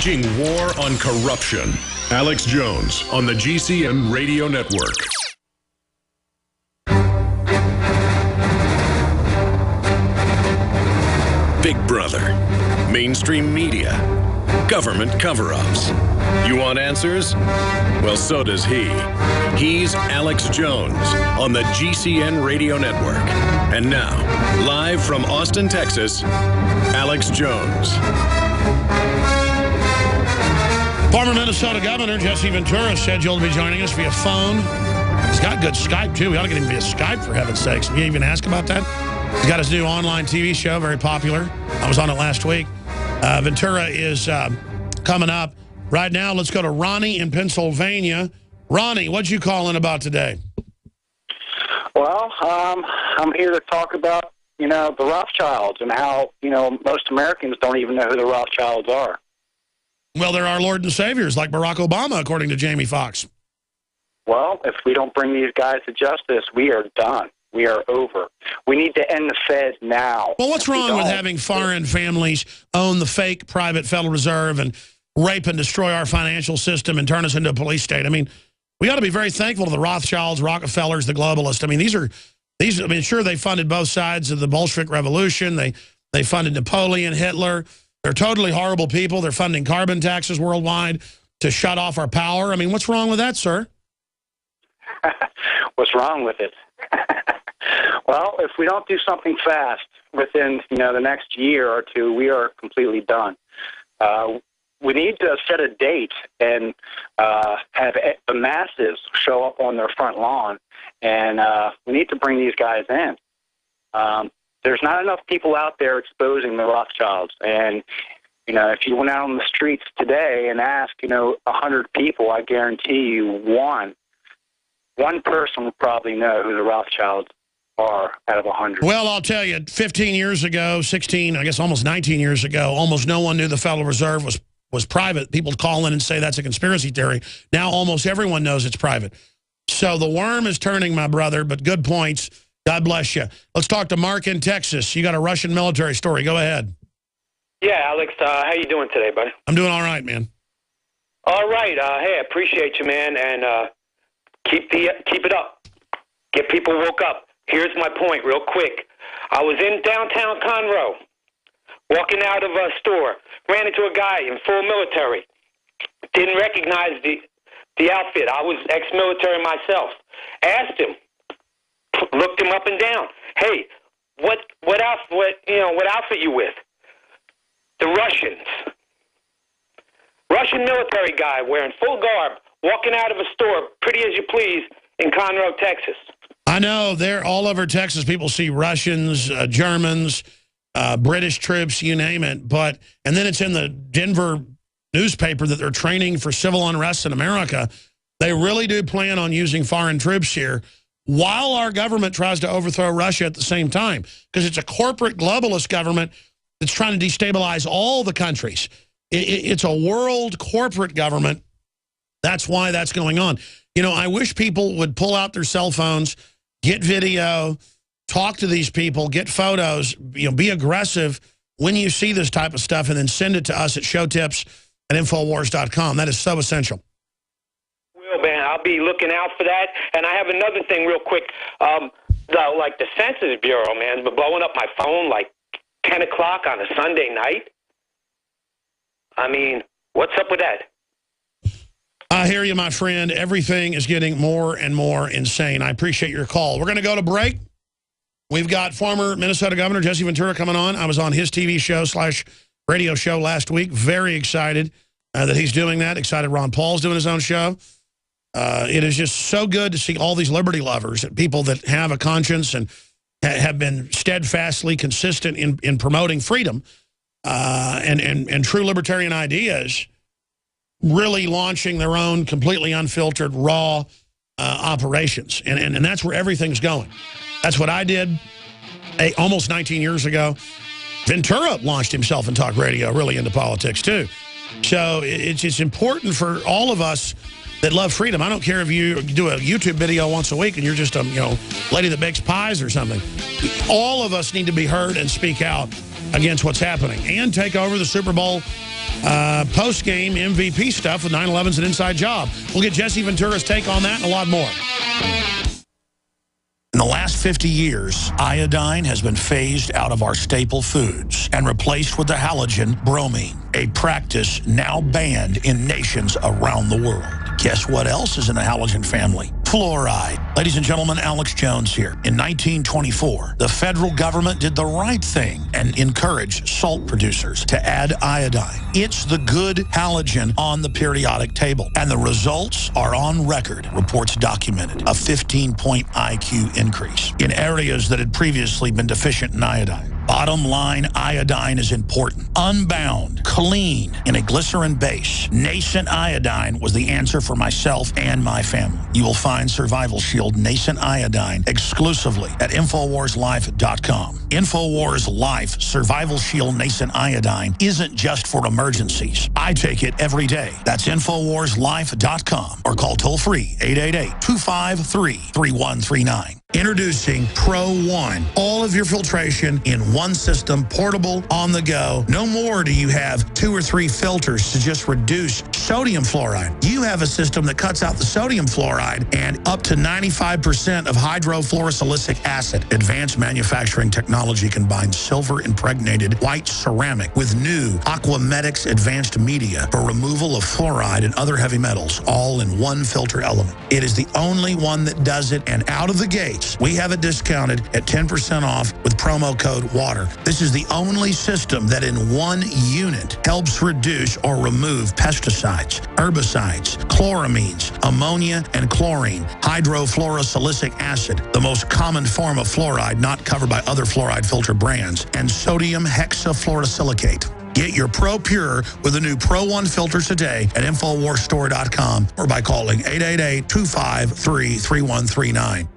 Waging war on corruption. Alex Jones on the GCN Radio Network. Big Brother, mainstream media, government cover-ups. You want answers? Well, so does he. He's Alex Jones on the GCN Radio Network. And now, live from Austin, Texas, Alex Jones. Former Minnesota Governor Jesse Ventura scheduled to be joining us via phone. He's got good Skype, too. We ought to get him via Skype, for heaven's sakes. Can you even ask about that? He's got his new online TV show, very popular. I was on it last week. Ventura is coming up. Right now, let's go to Ronnie in Pennsylvania. Ronnie, what'd you call in about today? Well, I'm here to talk about, the Rothschilds and how, most Americans don't even know who the Rothschilds are. Well, they're our Lord and Saviors, like Barack Obama, according to Jamie Foxx. Well, if we don't bring these guys to justice, we are done. We are over. We need to end the Fed now. Well, what's wrong with having foreign families own the fake private Federal Reserve and rape and destroy our financial system and turn us into a police state? I mean, we ought to be very thankful to the Rothschilds, Rockefellers, the globalists. I mean, sure, they funded both sides of the Bolshevik Revolution. They funded Napoleon, Hitler. They're totally horrible people. They're funding carbon taxes worldwide to shut off our power. I mean, what's wrong with that, sir? What's wrong with it? Well, if we don't do something fast within, the next year or two, we are completely done. We need to set a date and have the masses show up on their front lawn, and we need to bring these guys in. There's not enough people out there exposing the Rothschilds. And, if you went out on the streets today and asked, 100 people, I guarantee you one person would probably know who the Rothschilds are out of 100. Well, I'll tell you, 15 years ago, 16, I guess almost 19 years ago, almost no one knew the Federal Reserve was private. People call in and say that's a conspiracy theory. Now almost everyone knows it's private. So the worm is turning, my brother, but good points. God bless you. Let's talk to Mark in Texas. You got a Russian military story. Go ahead. Yeah, Alex, how you doing today, buddy? I'm doing all right, man. All right. Hey, I appreciate you, man, and keep it up. Get people woke up. Here's my point real quick. I was in downtown Conroe, walking out of a store, ran into a guy in full military. Didn't recognize the outfit. I was ex-military myself. Asked him. Looked him up and down. Hey, what outfit you with? The Russians. Russian military guy wearing full garb, walking out of a store, pretty as you please, in Conroe, Texas. I know, they're all over Texas. People see Russians, Germans, British troops, you name it. And then it's in the Denver newspaper that they're training for civil unrest in America. They really do plan on using foreign troops here, while our government tries to overthrow Russia at the same time, because it's a corporate globalist government that's trying to destabilize all the countries. It's a world corporate government. That's why that's going on. I wish people would pull out their cell phones, get video, talk to these people, get photos, be aggressive when you see this type of stuff, and then send it to us at showtips@infowars.com. That is so essential. Man, I'll be looking out for that. And I have another thing real quick. The Census Bureau, man, been blowing up my phone like 10 o'clock on a Sunday night. I mean, what's up with that? I hear you, my friend. Everything is getting more and more insane. I appreciate your call. We're going to go to break. We've got former Minnesota Governor Jesse Ventura coming on. I was on his TV show / radio show last week. Very excited that he's doing that. Excited Ron Paul's doing his own show. It is just so good to see all these liberty lovers, people that have a conscience and have been steadfastly consistent in promoting freedom and true libertarian ideas, really launching their own completely unfiltered, raw operations. And that's where everything's going. That's what I did almost 19 years ago. Ventura launched himself in talk radio, really into politics, too. So it's important for all of us that love freedom. I don't care if you do a YouTube video once a week and you're just a lady that bakes pies or something. All of us need to be heard and speak out against what's happening and take over the Super Bowl post-game MVP stuff with 9/11's an inside job. We'll get Jesse Ventura's take on that and a lot more. In the last 50 years, iodine has been phased out of our staple foods and replaced with the halogen bromine, a practice now banned in nations around the world. Guess what else is in the halogen family? Fluoride. Ladies and gentlemen, Alex Jones here. In 1924, the federal government did the right thing and encouraged salt producers to add iodine. It's the good halogen on the periodic table, and the results are on record. Reports documented a 15-point IQ increase in areas that had previously been deficient in iodine. Bottom line, iodine is important. Unbound, clean, in a glycerin base. Nascent iodine was the answer for myself and my family. You will find Survival Shield Nascent Iodine exclusively at InfoWarsLife.com. InfoWars Life Survival Shield Nascent Iodine isn't just for emergencies. I take it every day. That's InfoWarsLife.com or call toll-free 888-253-3139. Introducing Pro One. All of your filtration in one system, portable, on the go. No more do you have 2 or 3 filters to just reduce sodium fluoride. You have a system that cuts out the sodium fluoride and up to 95% of hydrofluorosilicic acid. Advanced manufacturing technology combines silver-impregnated white ceramic with new Aquamedics advanced media for removal of fluoride and other heavy metals, all in one filter element. It is the only one that does it, and out of the gate, we have it discounted at 10% off with promo code WATER. This is the only system that in one unit helps reduce or remove pesticides, herbicides, chloramines, ammonia, and chlorine, hydrofluorosilicic acid, the most common form of fluoride not covered by other fluoride filter brands, and sodium hexafluorosilicate. Get your Pro Pure with the new Pro One filters today at InfoWarsStore.com or by calling 888-253-3139.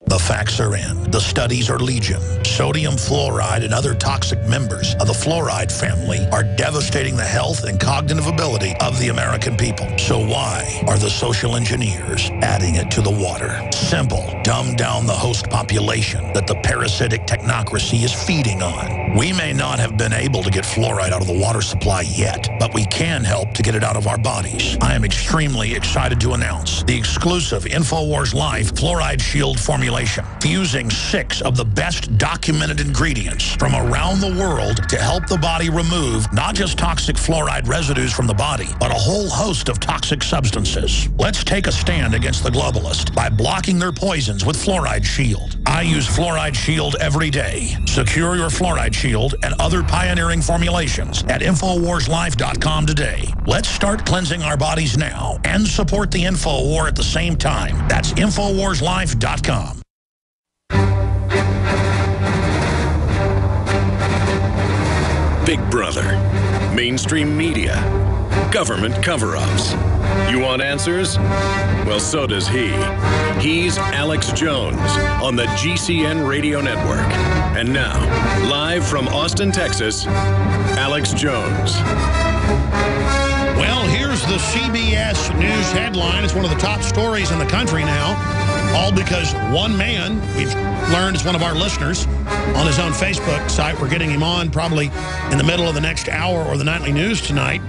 The facts are in. The studies are legion. Sodium fluoride and other toxic members of the fluoride family are devastating the health and cognitive ability of the American people. So why are the social engineers adding it to the water? Simple. Dumb down the host population that the parasitic technocracy is feeding on. We may not have been able to get fluoride out of the water supply yet, but we can help to get it out of our bodies. I am extremely excited to announce the exclusive InfoWars Life Fluoride Shield formulation, fusing 6 of the best documented ingredients from around the world to help the body remove not just toxic fluoride residues from the body, but a whole host of toxic substances. Let's take a stand against the globalists by blocking their poisons with Fluoride Shield. I use Fluoride Shield every day. Secure your Fluoride Shield and other pioneering formulations at InfoWarsLife.com today. Let's start cleansing our bodies now and support the Info War at the same time. That's InfoWarsLife.com. Big Brother, mainstream media, government cover-ups. You want answers? Well, so does he. He's Alex Jones on the GCN Radio Network. And now, live from Austin, Texas, Alex Jones. Well, here's the CBS News headline. It's one of the top stories in the country now, all because one man, we've learned is one of our listeners, on his own Facebook site. We're getting him on probably in the middle of the next hour or the nightly news tonight.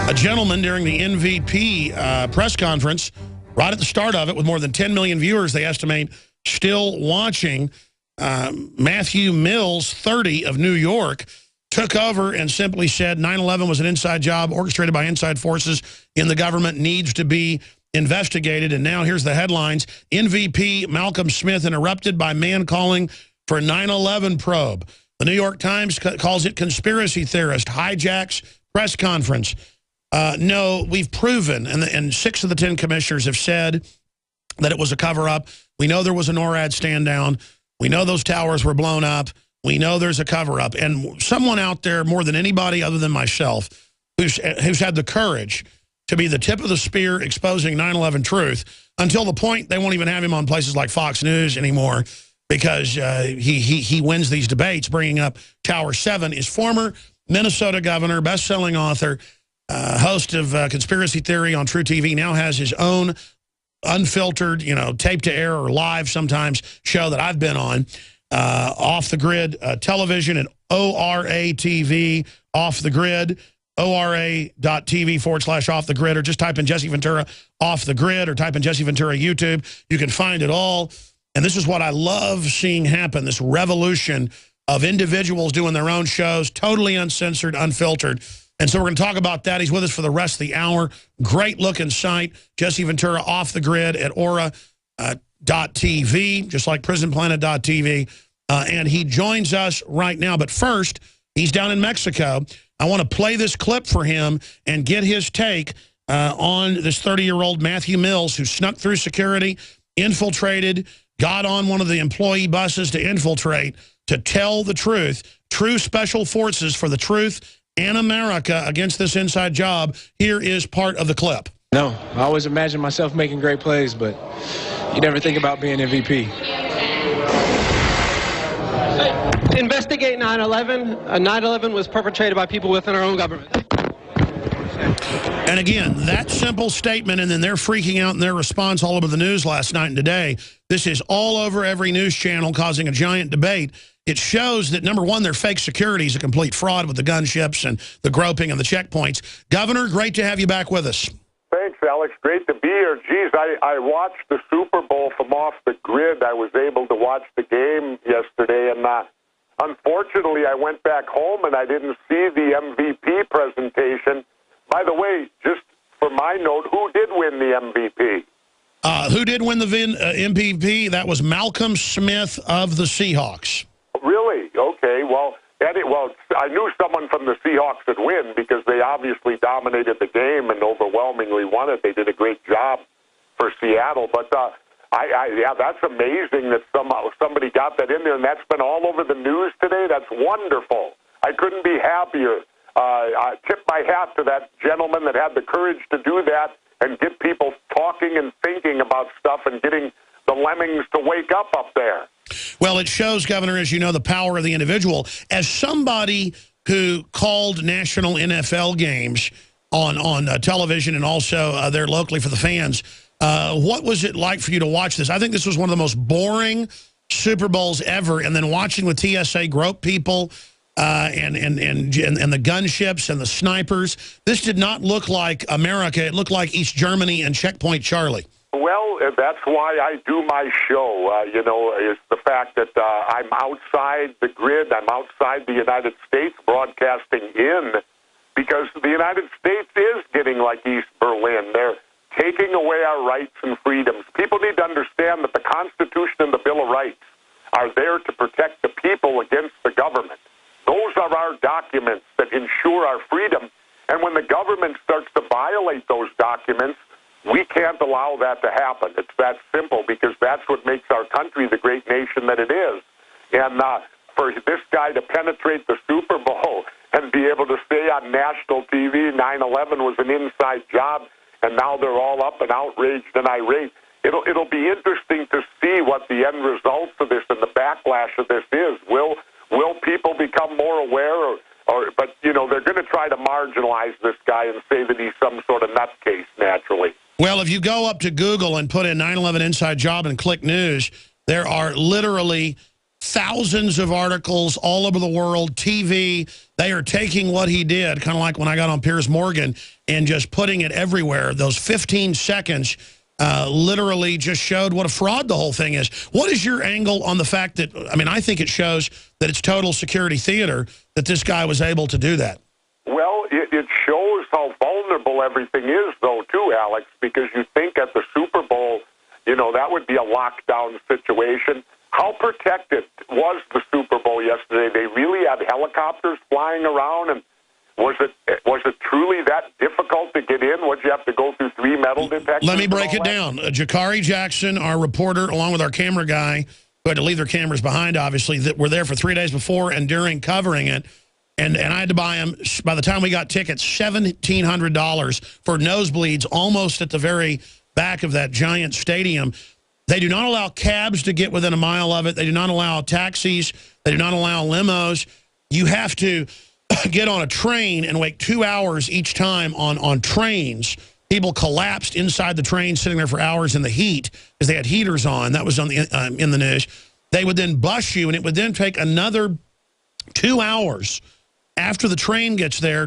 A gentleman during the MVP press conference, right at the start of it, with more than 10 million viewers, they estimate, still watching, Matthew Mills, 30, of New York, took over and simply said 9/11 was an inside job orchestrated by inside forces in the government, needs to be investigated. And now here's the headlines. MVP Malcolm Smith interrupted by man calling for 9/11 probe. The New York Times calls it conspiracy theorist, hijacks press conference. No, we've proven, and 6 of the 10 commissioners have said that it was a cover-up. We know there was a NORAD stand-down. We know those towers were blown up. We know there's a cover-up. And someone out there, more than anybody other than myself, who's had the courage to be the tip of the spear exposing 9/11 truth, until the point they won't even have him on places like Fox News anymore because he wins these debates bringing up Tower 7, is former Minnesota governor, best-selling author, host of Conspiracy Theory on True TV, now has his own unfiltered, tape to air or live sometimes show that I've been on. Off the Grid television at ORA TV, Off the Grid, ORA.TV/Off the Grid, or just type in Jesse Ventura Off the Grid, or type in Jesse Ventura YouTube. You can find it all. And this is what I love seeing happen, this revolution of individuals doing their own shows, totally uncensored, unfiltered. And so we're going to talk about that. He's with us for the rest of the hour. Great looking site, Jesse Ventura Off the Grid at Aura.TV, just like PrisonPlanet.tv. And he joins us right now. But first, he's down in Mexico. I want to play this clip for him and get his take on this 30-year-old Matthew Mills, who snuck through security, infiltrated, got on one of the employee buses to infiltrate, to tell the truth. True special forces for the truth and America against this inside job. Here is part of the clip. No, I always imagine myself making great plays, but you never think about being MVP. Investigate 9/11. 9/11 was perpetrated by people within our own government. And again, that simple statement, and then they're freaking out in their response all over the news last night and today. This is all over every news channel, causing a giant debate. It shows that, number one, their fake security is a complete fraud with the gunships and the groping and the checkpoints. Governor, great to have you back with us. Thanks, Alex. Great to be here. Geez, I watched the Super Bowl from Off the Grid. I was able to watch the game yesterday, and unfortunately, I went back home and I didn't see the MVP presentation. By the way, just for my note, who did win the MVP? Who did win the MVP? That was Malcolm Smith of the Seahawks. Really? Okay. Well, I knew someone from the Seahawks would win because they obviously dominated the game and overwhelmingly won it. They did a great job for Seattle. But yeah, that's amazing that somebody got that in there, and that's been all over the news today. That's wonderful. I couldn't be happier. I tip my hat to that gentleman that had the courage to do that and get people talking and thinking about stuff and getting the lemmings to wake up there. Well, it shows, Governor, as you know, the power of the individual. As somebody who called national NFL games on television and also there locally for the fans, what was it like for you to watch this? I think this was one of the most boring Super Bowls ever, and then watching with TSA grope people and the gunships and the snipers. This did not look like America. It looked like East Germany and Checkpoint Charlie. Well, that's why I do my show, is the fact that I'm outside the grid. I'm outside the United States broadcasting in, because the United States is getting like East Berlin. They're taking away our rights and freedoms. People need to understand that the Constitution and the Bill of Rights are there to protect the people against the government. Those are our documents that ensure our freedom. And when the government starts to violate those documents, we can't allow that to happen. It's that simple, because that's what makes our country the great nation that it is. And for this guy to penetrate the Super Bowl and be able to stay on national TV, 9/11 was an inside job, and now they're all up and outraged and irate. It'll be interesting to see what the end results of this and the backlash of this is. Will people become more aware, but they're going to try to marginalize this guy and say that he's some sort of nutcase naturally. Well, if you go up to Google and put in 9/11 inside job and click news, there are literally thousands of articles all over the world, TV. They are taking what he did, kind of like when I got on Piers Morgan, and just putting it everywhere. Those 15 seconds literally just showed what a fraud the whole thing is. What is your angle on the fact that, I think it shows that it's total security theater that this guy was able to do that? Well, it shows how vulnerable everything is, though, too, Alex, because you think at the Super Bowl, that would be a lockdown situation. How protected was the Super Bowl yesterday? They really had helicopters flying around, and was it truly that difficult to get in? Would you have to go through 3 metal detectors? Let me break it down. Jakari Jackson, our reporter, along with our camera guy, who had to leave their cameras behind, obviously, that were there for 3 days before and during covering it. And I had to buy them, by the time we got tickets, $1,700 for nosebleeds almost at the very back of that giant stadium. They do not allow cabs to get within a mile of it. They do not allow taxis. They do not allow limos. You have to get on a train and wait 2 hours each time on trains. People collapsed inside the train, sitting there for hours in the heat because they had heaters on. That was on in the news. They would then bus you, and it would then take another 2 hours after the train gets there